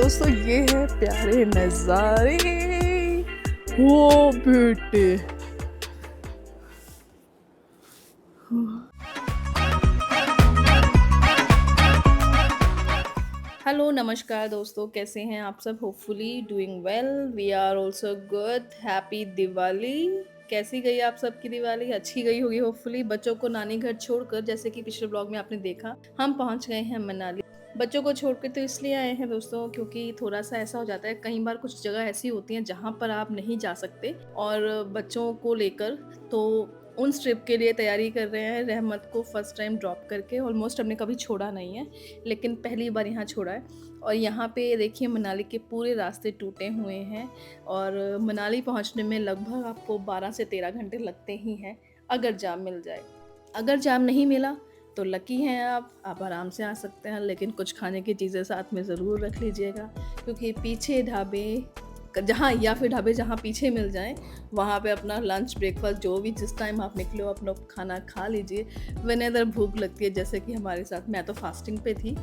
दोस्तों ये है प्यारे नज़ारे। ओ बेटे, हेलो नमस्कार दोस्तों, कैसे हैं आप सब? Hopefully doing well, we are also good. Happy Diwali. कैसी गई आप सबकी दिवाली? अच्छी गई होगी होपफुली। बच्चों को नानी घर छोड़कर, जैसे कि पिछले ब्लॉग में आपने देखा, हम पहुंच गए हैं मनाली। बच्चों को छोड़कर तो इसलिए आए हैं दोस्तों क्योंकि थोड़ा सा ऐसा हो जाता है, कई बार कुछ जगह ऐसी होती हैं जहाँ पर आप नहीं जा सकते, और बच्चों को लेकर तो उन ट्रिप के लिए तैयारी कर रहे हैं। रहमत को फर्स्ट टाइम ड्रॉप करके, ऑलमोस्ट हमने कभी छोड़ा नहीं है लेकिन पहली बार यहाँ छोड़ा है। और यहाँ पे देखिए मनाली के पूरे रास्ते टूटे हुए हैं और मनाली पहुँचने में लगभग आपको 12 से 13 घंटे लगते ही हैं अगर जाम मिल जाए। अगर जाम नहीं मिला तो लकी हैं आप आराम से आ सकते हैं, लेकिन कुछ खाने की चीज़ें साथ में ज़रूर रख लीजिएगा क्योंकि पीछे ढाबे जहाँ, या फिर ढाबे जहाँ पीछे मिल जाएं, वहाँ पे अपना लंच ब्रेकफास्ट जो भी जिस टाइम आप निकले हो अपना खाना खा लीजिए। व्हेनेवर भूख लगती है, जैसे कि हमारे साथ, मैं तो फास्टिंग पे थी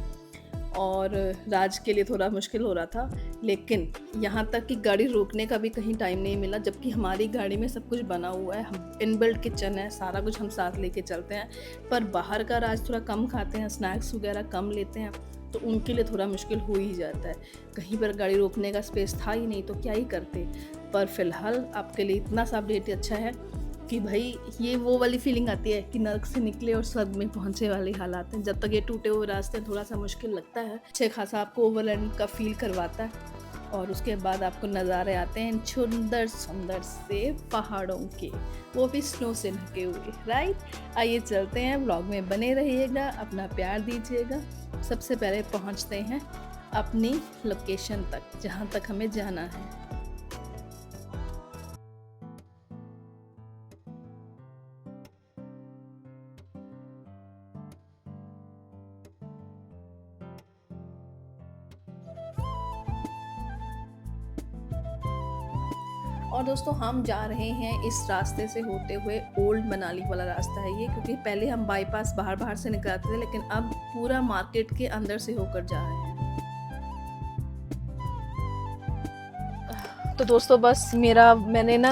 और राज के लिए थोड़ा मुश्किल हो रहा था, लेकिन यहाँ तक कि गाड़ी रोकने का भी कहीं टाइम नहीं मिला, जबकि हमारी गाड़ी में सब कुछ बना हुआ है, हम इनबिल्ट किचन है, सारा कुछ हम साथ लेके चलते हैं। पर बाहर का राज थोड़ा कम खाते हैं, स्नैक्स वगैरह कम लेते हैं, तो उनके लिए थोड़ा मुश्किल हो ही जाता है। कहीं पर गाड़ी रोकने का स्पेस था ही नहीं तो क्या ही करते। पर फिलहाल आपके लिए इतना सा अपडेट अच्छा है कि भाई ये वो वाली फीलिंग आती है कि नर्क से निकले और स्वर्ग में पहुंचे वाले हालात हैं। जब तक ये टूटे हुए रास्ते थोड़ा सा मुश्किल लगता है, अच्छे खासा आपको ओवरलैंड का फील करवाता है, और उसके बाद आपको नज़ारे आते हैं सुंदर सुंदर से पहाड़ों के, वो भी स्नो से ढके हुए। राइट, आइए चलते हैं, व्लॉग में बने रहिएगा, अपना प्यार दीजिएगा। सबसे पहले पहुंचते हैं अपनी लोकेशन तक, जहां तक हमें जाना है। और दोस्तों हम जा रहे हैं इस रास्ते से होते हुए, ओल्ड मनाली वाला रास्ता है ये, क्योंकि पहले हम बाईपास बाहर से निकलते थे, लेकिन अब पूरा मार्केट के अंदर से होकर जा रहे हैं। तो दोस्तों बस मैंने ना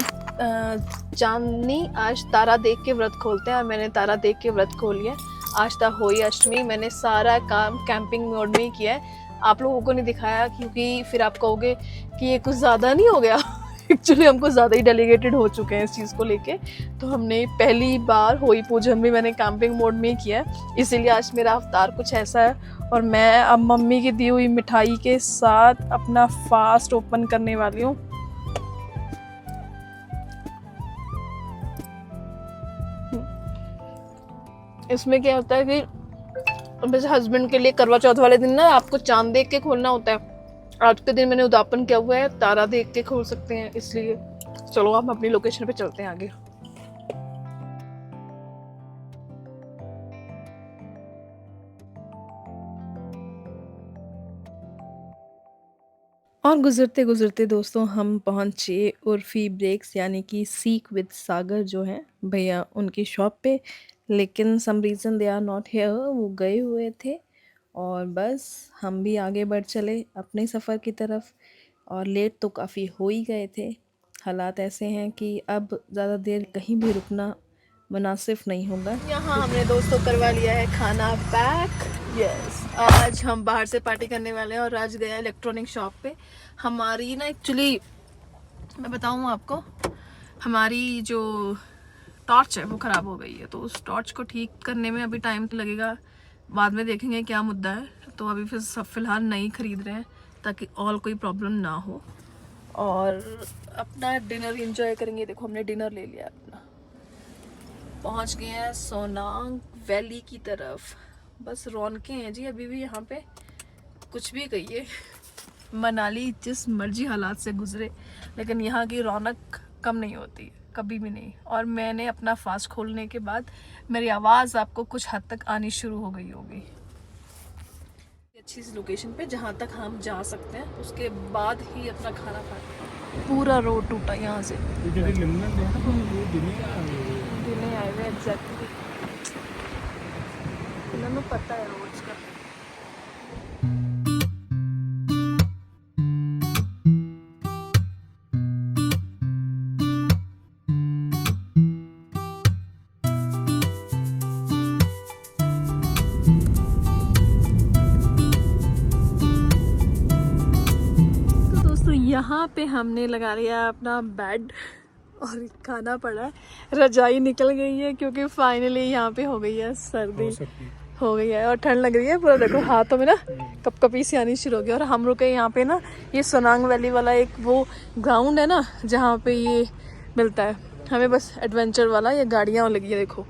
चांदनी आज तारा देख के व्रत खोलते हैं, और मैंने तारा देख के व्रत खोल लिया। आज था होली अष्टमी, मैंने सारा काम कैंपिंग मोड में ही किया है, आप लोगों को नहीं दिखाया क्योंकि फिर आप कहोगे कि ये कुछ ज़्यादा नहीं हो गया। एक्चुअली हमको ज़्यादा ही डेलीगेटेड हो चुके हैं इस चीज़ को लेके, तो हमने पहली बार होली पूजन भी मैंने कैंपिंग मोड में ही किया है, इसीलिए आज मेरा अवतार कुछ ऐसा है। और मैं अब मम्मी की दी हुई मिठाई के साथ अपना फास्ट ओपन करने वाली हूँ। इसमें क्या होता है कि वैसे हस्बैंड के लिए करवा चौथ वाले दिन ना आपको चांद देख के खोलना होता है, आज के दिन मैंने उद्यापन किया हुआ है, तारा देख के खोल सकते हैं, इसलिए चलो हम अपनी लोकेशन पे चलते हैं आगे। और गुजरते गुजरते दोस्तों हम पहुंचे उर्फी ब्रेक्स यानी कि सीख विद सागर जो है भैया उनकी शॉप पे, लेकिन some reason they are not here, वो गए हुए थे। और बस हम भी आगे बढ़ चले अपने सफ़र की तरफ, और लेट तो काफ़ी हो ही गए थे। हालात ऐसे हैं कि अब ज़्यादा देर कहीं भी रुकना मुनासिब नहीं होगा। यहाँ हमने दोस्तों करवा लिया है खाना पैक। यस, आज हम बाहर से पार्टी करने वाले हैं, और आज गया इलेक्ट्रॉनिक शॉप पे। हमारी ना एक्चुअली मैं बताऊँ आपको, हमारी जो टॉर्च है वो ख़राब हो गई है, तो उस टॉर्च को ठीक करने में अभी टाइम तो लगेगा, बाद में देखेंगे क्या मुद्दा है। तो अभी फिर सब फिलहाल नहीं ख़रीद रहे हैं ताकि और कोई प्रॉब्लम ना हो, और अपना डिनर एंजॉय करेंगे। देखो हमने डिनर ले लिया अपना, पहुंच गए हैं सोनांग वैली की तरफ। बस रौनकें हैं जी अभी भी यहाँ पे, कुछ भी कहिए। मनाली जिस मर्जी हालात से गुजरे, लेकिन यहाँ की रौनक कम नहीं होती कभी भी नहीं। और मैंने अपना फास्ट खोलने के बाद मेरी आवाज़ आपको कुछ हद तक आनी शुरू हो गई होगी। अच्छी सी लोकेशन पे जहाँ तक हम जा सकते हैं, उसके बाद ही अपना खाना खाते हैं। पूरा रोड टूटा यहाँ से, नहीं आए हुए एग्जैक्टली, इन्होंने पता है रोड्स का। यहाँ पे हमने लगा लिया अपना बेड और खाना पड़ा है। रजाई निकल गई है क्योंकि फाइनली यहाँ पे हो गई है सर्दी, हो गई है और ठंड लग रही है। पूरा देखो हाथों में ना कपकपी सी आनी शुरू हो गई। और हम रुके यहाँ पे ना, ये सोनांग वैली वाला एक वो ग्राउंड है ना जहाँ पे ये मिलता है हमें, बस एडवेंचर वाला। ये गाड़ियाँ लगी है देखो,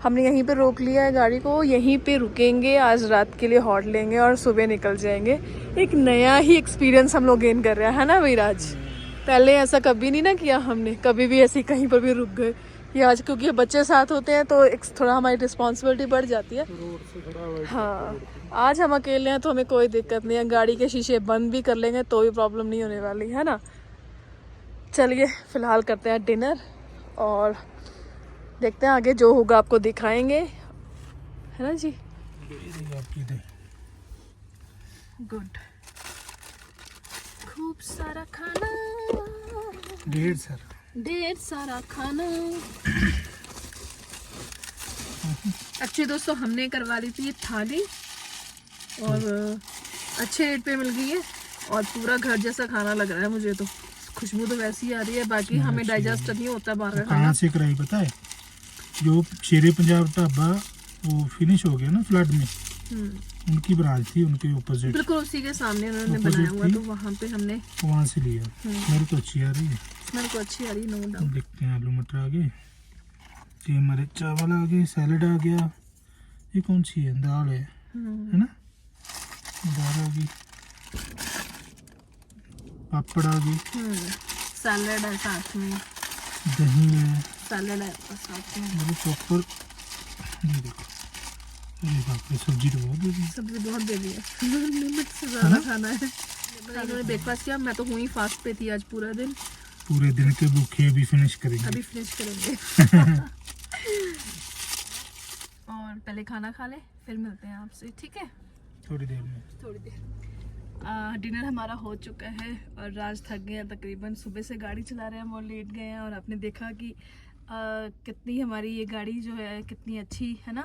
हमने यहीं पे रोक लिया है गाड़ी को, यहीं पे रुकेंगे आज रात के लिए, हॉट लेंगे और सुबह निकल जाएंगे। एक नया ही एक्सपीरियंस हम लोग गेन कर रहे हैं, है ना विराज? पहले ऐसा कभी नहीं ना किया हमने, कभी भी ऐसे कहीं पर भी रुक गए। ये आज क्योंकि बच्चे साथ होते हैं तो एक थोड़ा हमारी रिस्पॉन्सिबिलिटी बढ़ जाती है। हाँ, आज हम अकेले हैं तो हमें कोई दिक्कत नहीं है, गाड़ी के शीशे बंद भी कर लेंगे तो भी प्रॉब्लम नहीं होने वाली है ना। चलिए फिलहाल करते हैं डिनर और देखते हैं आगे जो होगा आपको दिखाएंगे, है ना जी? गुड, खूब सारा खाना, ढेर सारा खाना। अच्छे दोस्तों, हमने करवा ली थी ये थाली और अच्छे रेट पे मिल गई है और पूरा घर जैसा खाना लग रहा है मुझे तो। खुशबू तो वैसी ही आ रही है, बाकी हमें डाइजेस्ट नहीं होता बाहर का खाना। कहाँ से कराई पता है? जो शेरे पंजाब ढाबा वो फिनिश हो गया ना फ्लड में, उनकी ब्रांच थी, उनके ऑपोजिट, बिल्कुल उसी के सामने उन्होंने बनाया हुआ, तो वहाँ पे हमने वहाँ से लिया। मेरे तो अच्छी आ रही है, मेरे को अच्छी आ रही, नो डाउट। देखते हैं, आलू मटर आ गए, ये हमारे चावल आ गए, सैलड आ गया, ये कौन सी है? दाल है ना, दाल आ गई, पापड़ आ गई, सैलड है साथ में, दही है, सैलड है साथ में, मेरे प्रॉपर। ये देखो, अरे बाप रे, सब्जी तो बहुत दे दी, सब्जी बहुत दे दी है, लिमिट से ज़्यादा खाना है। इन्होंने ब्रेकफास्ट किया, मैं तो हुई फास्ट पे थी आज पूरा दिन। पूरे दिन के भूखे अभी फिनिश करेंगे, अभी फिनिश करेंगे। और पहले खाना खा ले, फिर मिलते हैं आपसे, ठीक है? थोड़ी देर में, थोड़ी देर। डिनर हमारा हो चुका है और राज थक गए हैं, तकरीबन सुबह से गाड़ी चला रहे हैं हम और लेट गए हैं। और आपने देखा कि कितनी हमारी ये गाड़ी जो है कितनी अच्छी है ना,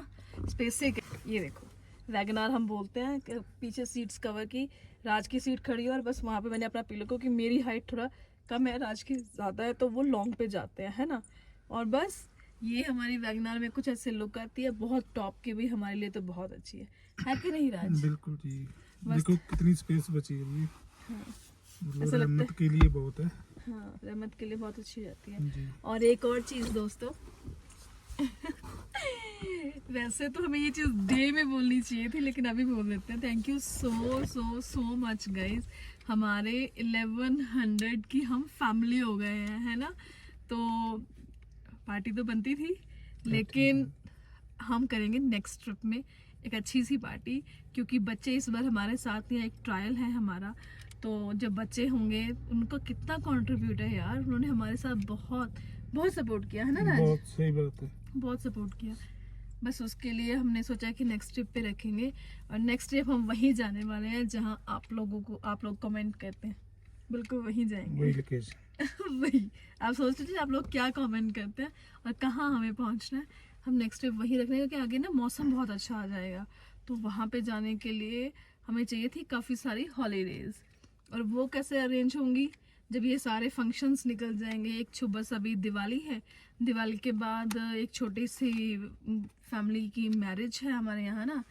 स्पेस से। ये देखो वैगनार हम बोलते हैं कि पीछे सीट्स कवर की, राज की सीट खड़ी है और बस वहाँ पे मैंने अपना पिलो, क्योंकि मेरी हाइट थोड़ा कम है, राज की ज़्यादा है, तो वो लॉन्ग पे जाते हैं, है ना। और बस ये हमारी वैगनार में कुछ ऐसे लुक आती है, बहुत टॉप की भी हमारे लिए तो बहुत अच्छी है कि नहीं राज? बिल्कुल जी, देखो कितनी स्पेस बची है ये। हाँ, मतलब रहमत के लिए बहुत है। हाँ, रहमत के लिए बहुत अच्छी रहती है जी। और एक और चीज़ दोस्तों, वैसे तो हमें ये चीज़ डे में बोलनी चाहिए थी, लेकिन अभी बोल देते हैं। Thank you so much guys, हमारे 1100 की हम फैमिली हो गए हैं, है ना। तो पार्टी तो बनती थी, लेकिन हम करेंगे नेक्स्ट ट्रिप में एक अच्छी सी पार्टी, क्योंकि बच्चे इस बार हमारे साथ हैं, एक ट्रायल है हमारा। तो जब बच्चे होंगे उनका कितना कंट्रीब्यूट है यार, उन्होंने हमारे साथ बहुत सपोर्ट किया, है ना राज? बहुत सही बात है, बहुत सपोर्ट किया। बस उसके लिए हमने सोचा कि नेक्स्ट ट्रिप पे रखेंगे और नेक्स्ट ट्रिप हम वहीं जाने वाले हैं जहां आप लोग कमेंट करते हैं, बिल्कुल वहीं जाएंगे, वही लोकेशन। वही आप सोच रहे थे आप लोग क्या कमेंट करते हैं और कहाँ हमें पहुंचना है। हम नेक्स्ट ट्रिप वहीं रखने, क्योंकि आगे ना मौसम बहुत अच्छा आ जाएगा, तो वहाँ पे जाने के लिए हमें चाहिए थी काफ़ी सारी हॉलीडेज। और वो कैसे अरेंज होंगी जब ये सारे फंक्शंस निकल जाएंगे। एक बस अभी दिवाली है, दिवाली के बाद एक छोटी सी फैमिली की मैरिज है हमारे यहाँ ना,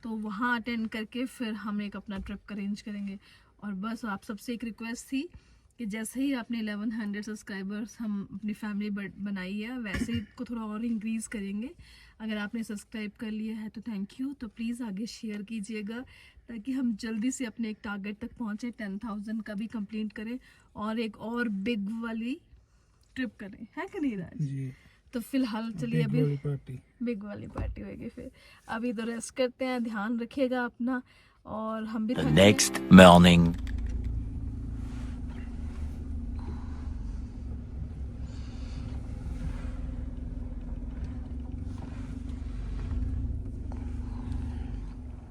तो वहाँ अटेंड करके फिर हम एक अपना ट्रिप अरेंज करेंगे। और बस आप सबसे एक रिक्वेस्ट थी कि जैसे ही आपने 1100 सब्सक्राइबर्स हम अपनी फैमिली बनाई है, वैसे ही को थोड़ा और इंक्रीज़ करेंगे। अगर आपने सब्सक्राइब कर लिया है तो थैंक यू, तो प्लीज़ आगे शेयर कीजिएगा ताकि हम जल्दी से अपने एक टारगेट तक पहुँचे, 10,000 का भी कंप्लीट करें और एक और बिग वाली ट्रिप करें, है कि नहीं राज? जी। तो फिलहाल चलिए अभी बिग वाली पार्टी होगी, फिर अभी तो रेस्ट करते हैं, ध्यान रखिएगा अपना और हम भी next morning.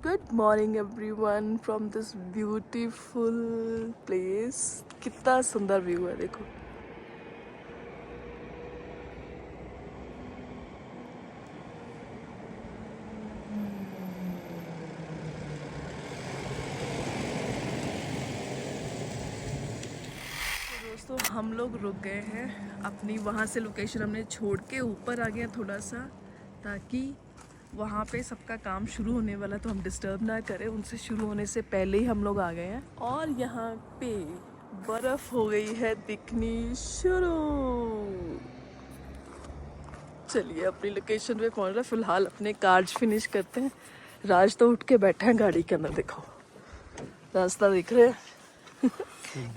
Good morning everyone from this beautiful place. कितना सुंदर व्यू है देखो। दोस्तों हम लोग रुक गए हैं अपनी, वहाँ से लोकेशन हमने छोड़ के ऊपर आ गए थोड़ा सा, ताकि वहाँ पे सबका काम शुरू होने वाला तो हम डिस्टर्ब ना करें, उनसे शुरू होने से पहले ही हम लोग आ गए हैं। और यहाँ पे बर्फ़ हो गई है दिखनी शुरू। चलिए अपनी लोकेशन पे पहुँच रहे, फ़िलहाल अपने कार्ड्स फिनिश करते हैं। राज तो उठ के बैठे हैं गाड़ी के अंदर, देखो रास्ता दिख रहे हैं।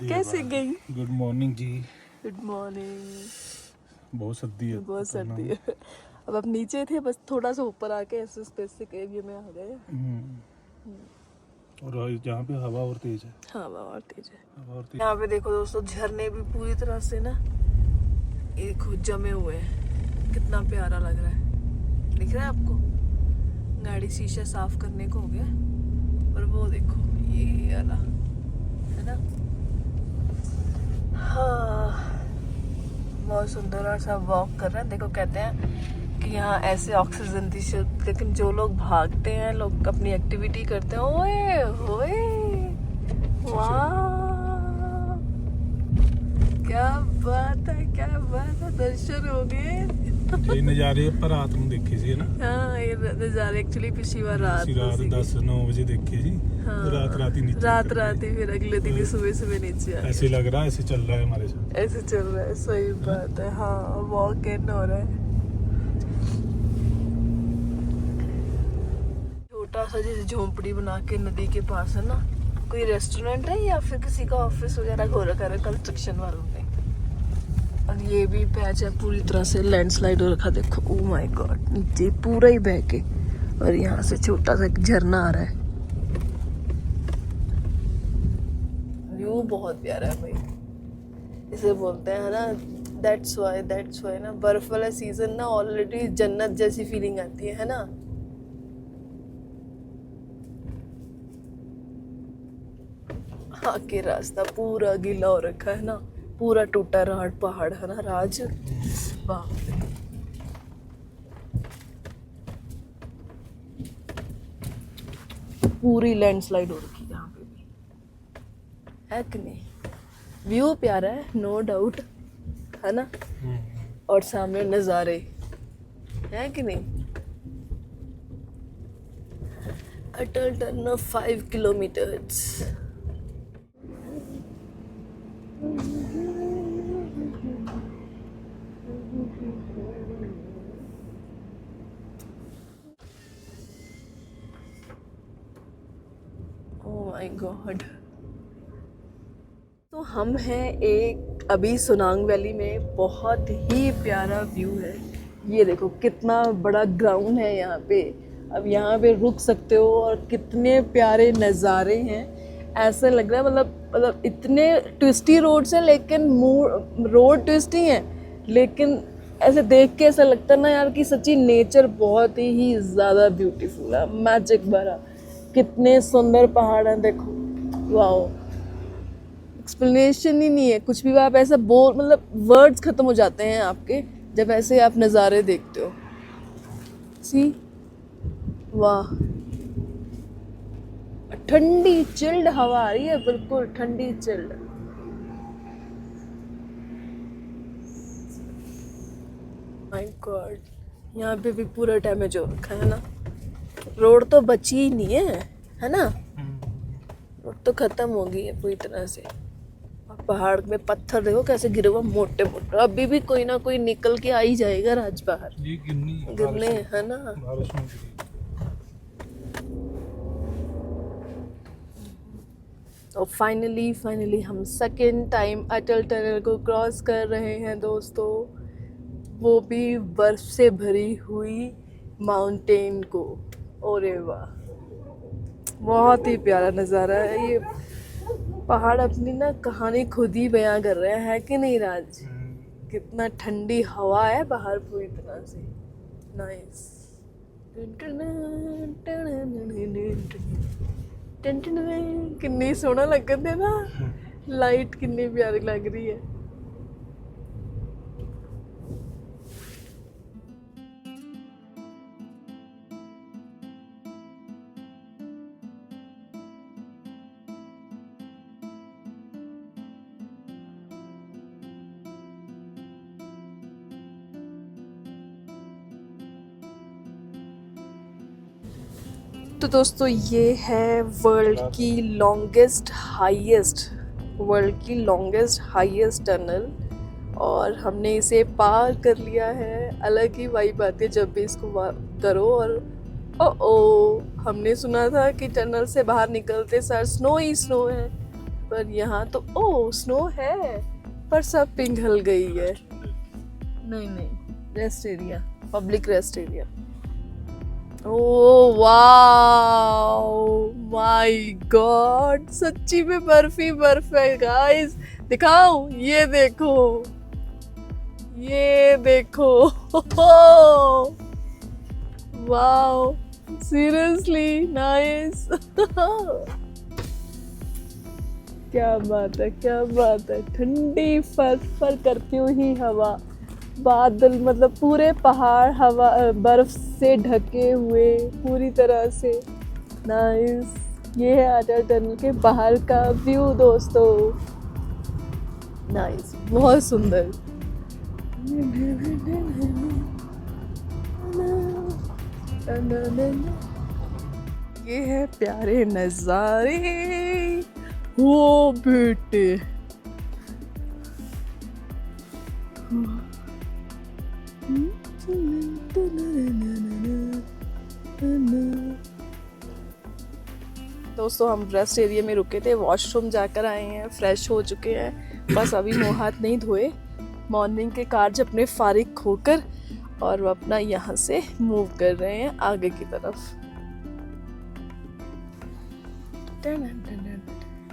कैसे गई? गुड मॉर्निंग जी। Good morning. बहुत सर्दी है, बहुत सर्दी है। अब नीचे थे, बस थोड़ा सा ऊपर आके ऐसे स्पेसिफिक एरिया में आ गए। और जहाँ पे हवा और तेज है। हाँ हवा और तेज है। हवा और तेज। यहाँ पे देखो दोस्तों, झरने भी पूरी तरह से ना ये खुद जमे हुए हैं। कितना प्यारा लग रहा है, दिख रहा है आपको? गाड़ी शीशा साफ करने को हो गया, और वो देखो ये वाला है ना। हाँ बहुत सुंदर और सब वॉक कर रहे हैं। देखो कहते हैं कि यहाँ ऐसे ऑक्सीजन की शुद्ध, लेकिन जो लोग भागते हैं, लोग अपनी एक्टिविटी करते हैं, ओए ओए वाह क्या बात है, क्या बात है, दर्शन हो गए। ये नज़ारे पर रात में देखे सी है ना। हाँ ये नज़ारे एक्चुअली पिछली बार रात रात 10-9 बजे देखे जी। हाँ, रात ही नीचे रात ही फिर अगले दिन ही सुबह नीचे आ ऐसे लग रहा है, ऐसे चल रहा है हमारे साथ, ऐसे चल रहा है। सही बात है। हाँ वॉक इन हो रहा है। छोटा सा जैसे झोंपड़ी बना के नदी के पास है ना, कोई रेस्टोरेंट है या फिर किसी का ऑफिस वगैरह हो रखा है कंस्ट्रक्शन वालों ने। और ये भी पैच है पूरी तरह से लैंडस्लाइड हो रखा, देखो ओ माय गॉड, नीचे पूरा ही बह के, और यहाँ से छोटा सा एक झरना आ रहा है। व्यू बहुत प्यारा है भाई, इसे बोलते हैं ना, दैट्स वाई ना बर्फ वाला सीजन ना ऑलरेडी जन्नत जैसी फीलिंग आती है ना। आगे रास्ता पूरा गीला हो रखा है ना, पूरा टूटा राहट पहाड़ है ना राज, बाप रे। पूरी लैंडस्लाइड हो रखी है यहाँ पे भी, है कि नहीं? व्यू प्यारा है नो डाउट, है ना। और सामने नज़ारे है कि नहीं। Atal tunnel 5 kilometres. Oh my God. तो हम हैं एक अभी सोनांग वैली में, बहुत ही प्यारा व्यू है। ये देखो कितना बड़ा ग्राउंड है यहाँ पे, अब यहाँ पे रुक सकते हो, और कितने प्यारे नज़ारे हैं। ऐसा लग रहा है मतलब इतने ट्विस्टी रोड्स हैं, लेकिन रोड ट्विस्ट ही हैं, लेकिन ऐसे देख के ऐसा लगता है ना यार कि सच्ची नेचर बहुत ही ज़्यादा ब्यूटीफुल है, मैजिक भरा। कितने सुंदर पहाड़ हैं देखो, वाओ, एक्सप्लेनेशन ही नहीं है कुछ भी। आप ऐसा बोल, मतलब वर्ड्स ख़त्म हो जाते हैं आपके जब ऐसे आप नज़ारे देखते हो। सी वाह, ठंडी चिल्ड हवा आ रही है, बिल्कुल ठंडी चिल्ड। माय गॉड, यहाँ पे भी पूरा डैमेज हो रखा है ना, रोड तो बची ही नहीं है ना, रोड तो खत्म हो गई है पूरी तरह से। और पहाड़ में पत्थर देखो कैसे गिरे हुए मोटे मोटे, अभी भी कोई ना कोई निकल के आ ही जाएगा राज बाहर, ये गिरने है ना। बारिश में और फाइनली हम सेकेंड टाइम अटल टनल को क्रॉस कर रहे हैं दोस्तों, वो भी बर्फ से भरी हुई माउंटेन को। ओरे वाह, बहुत ही प्यारा नज़ारा है ये। पहाड़ अपनी ना कहानी खुद ही बयां कर रहे हैं, है कि नहीं राज? कितना ठंडी हवा है बाहर पूरी तरह से, नाइस। कितनी सोहना लगन है ना, लाइट कितनी प्यारी लग रही है। तो दोस्तों ये है वर्ल्ड की लॉन्गेस्ट हाईएस्ट टनल, और हमने इसे पार कर लिया है। अलग ही वाइब आती है जब भी इसको करो। और ओ हमने सुना था कि टनल से बाहर निकलते सार स्नो ही स्नो है, पर यहाँ तो स्नो है पर सब पिघल गई है। नहीं, rest area, public rest area. Oh wow my God, सच्ची में बर्फ ही बर्फ है गाइस। दिखाऊं? ये देखो वाओ, सीरियसली नाइस। क्या बात है, ठंडी फर फर करती हुई हवा, बादल, मतलब पूरे पहाड़ हवा बर्फ से ढके हुए पूरी तरह से। नाइस। ये है अटल टनल के बाहर का व्यू दोस्तों। नाइस, बहुत सुंदर। ये है प्यारे नजारे। वो बेटे, दोस्तों हम रेस्ट एरिया में रुके थे, वॉशरूम जाकर आए हैं, फ्रेश हो चुके हैं, बस अभी मुँह हाथ नहीं धोए, मॉर्निंग के कार्य अपने फारिग होकर, और वो अपना यहाँ से मूव कर रहे हैं आगे की तरफ। टन टन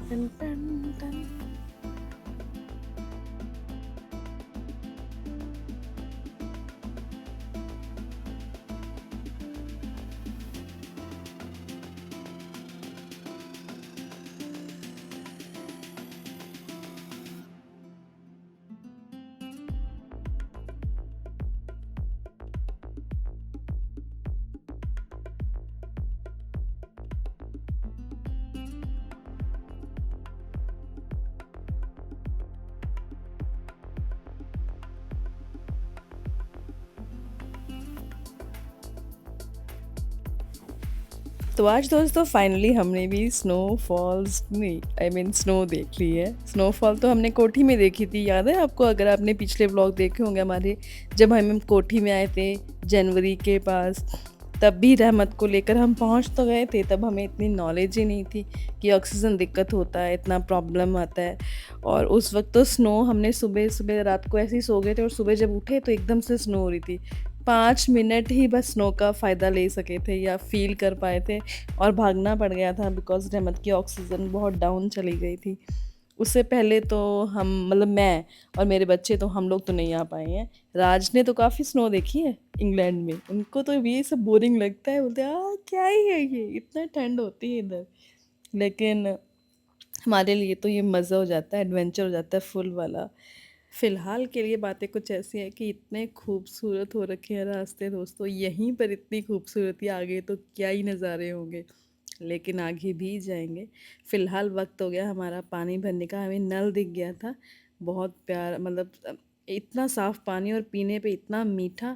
टन टन टन। तो आज दोस्तों फाइनली हमने भी स्नो देख ली है। स्नोफॉल तो हमने कोठी में देखी थी, याद है आपको? अगर आपने पिछले व्लॉग देखे होंगे हमारे, जब हम कोठी में आए थे जनवरी के पास, तब भी रहमत को लेकर हम पहुंच तो गए थे, तब हमें इतनी नॉलेज ही नहीं थी कि ऑक्सीजन दिक्कत होता है, इतना प्रॉब्लम आता है। और उस वक्त तो स्नो, हमने सुबह रात को ऐसे ही सो गए थे और सुबह जब उठे तो एकदम से स्नो हो रही थी। 5 मिनट ही बस स्नो का फ़ायदा ले सके थे या फील कर पाए थे, और भागना पड़ गया था बिकॉज रहमत की ऑक्सीजन बहुत डाउन चली गई थी। उससे पहले तो हम, मतलब मैं और मेरे बच्चे, तो हम लोग तो नहीं आ पाए हैं। राज ने तो काफ़ी स्नो देखी है इंग्लैंड में, उनको तो ये सब बोरिंग लगता है, बोलते हैं क्या ही है ये, इतना ठंड होती है इधर। लेकिन हमारे लिए तो ये मज़ा हो जाता है, एडवेंचर हो जाता है फुल वाला। फ़िलहाल के लिए बातें कुछ ऐसी हैं कि इतने खूबसूरत हो रखे हैं रास्ते दोस्तों, यहीं पर इतनी खूबसूरती, आगे तो क्या ही नज़ारे होंगे, लेकिन आगे भी जाएंगे। फ़िलहाल वक्त हो गया हमारा पानी भरने का, हमें नल दिख गया था, बहुत प्यारा, मतलब इतना साफ़ पानी और पीने पे इतना मीठा,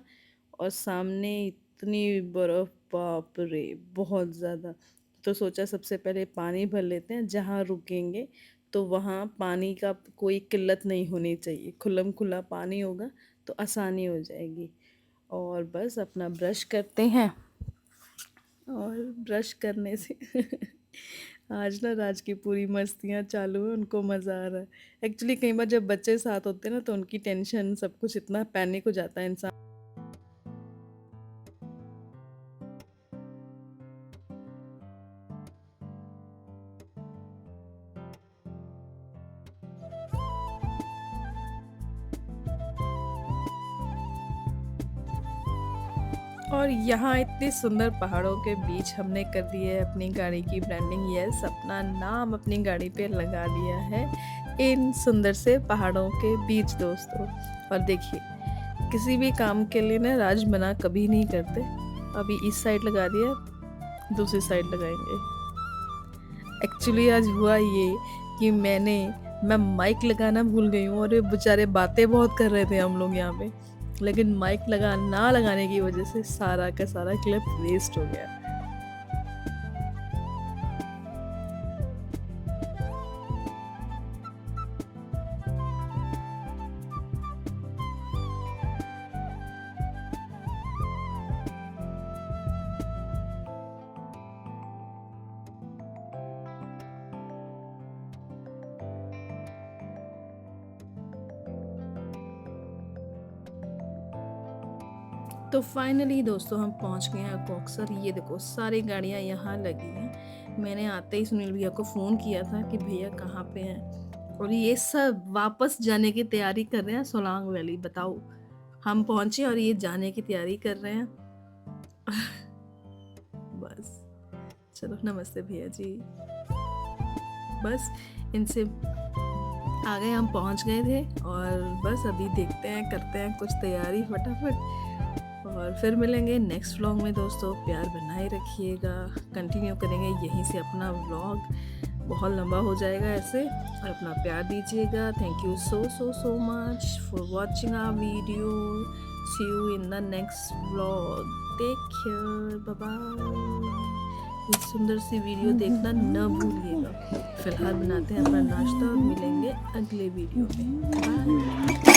और सामने इतनी बर्फ़, बाप रे बहुत ज़्यादा। तो सोचा सबसे पहले पानी भर लेते हैं, जहाँ रुकेंगे तो वहाँ पानी का कोई किल्लत नहीं होनी चाहिए, खुल्लम खुला पानी होगा तो आसानी हो जाएगी। और बस अपना ब्रश करते हैं, और ब्रश करने से आज ना राज की पूरी मस्तियाँ चालू हैं, उनको मज़ा आ रहा है। एक्चुअली कई बार जब बच्चे साथ होते हैं ना, तो उनकी टेंशन सब कुछ, इतना पैनिक हो जाता है इंसान। और यहाँ इतने सुंदर पहाड़ों के बीच हमने कर दी है अपनी गाड़ी की ब्रांडिंग। यस, अपना नाम अपनी गाड़ी पे लगा दिया है इन सुंदर से पहाड़ों के बीच दोस्तों। और देखिए, किसी भी काम के लिए ना राज मना कभी नहीं करते। अभी इस साइड लगा दिया, दूसरी साइड लगाएंगे। एक्चुअली आज हुआ ये कि मैं माइक लगाना भूल गई हूँ, और ये बेचारे बातें बहुत कर रहे थे हम लोग यहाँ पे, लेकिन माइक ना लगाने की वजह से सारा का सारा क्लिप वेस्ट हो गया। तो फाइनली दोस्तों हम पहुंच गए हैं बॉक्सर। ये देखो सारी गाड़ियां यहाँ लगी हैं। मैंने आते ही सुनील भैया को फ़ोन किया था कि भैया कहाँ पे हैं, और ये सब वापस जाने की तैयारी कर रहे हैं सोलांग वैली। बताओ, हम पहुंचे और ये जाने की तैयारी कर रहे हैं। बस चलो, नमस्ते भैया जी। बस इनसे आ गए, हम पहुंच गए थे, और बस अभी देखते हैं, करते हैं कुछ तैयारी फटाफट, और फिर मिलेंगे नेक्स्ट व्लॉग में। दोस्तों प्यार बनाए रखिएगा, कंटिन्यू करेंगे यहीं से अपना व्लॉग, बहुत लंबा हो जाएगा ऐसे, और अपना प्यार दीजिएगा। Thank you so so so much for watching our video. See you in the next vlog. Take care, bye bye. ये सुंदर सी वीडियो देखना न भूलिएगा। फिलहाल बनाते हैं अपना नाश्ता और मिलेंगे अगले वीडियो में। बाय।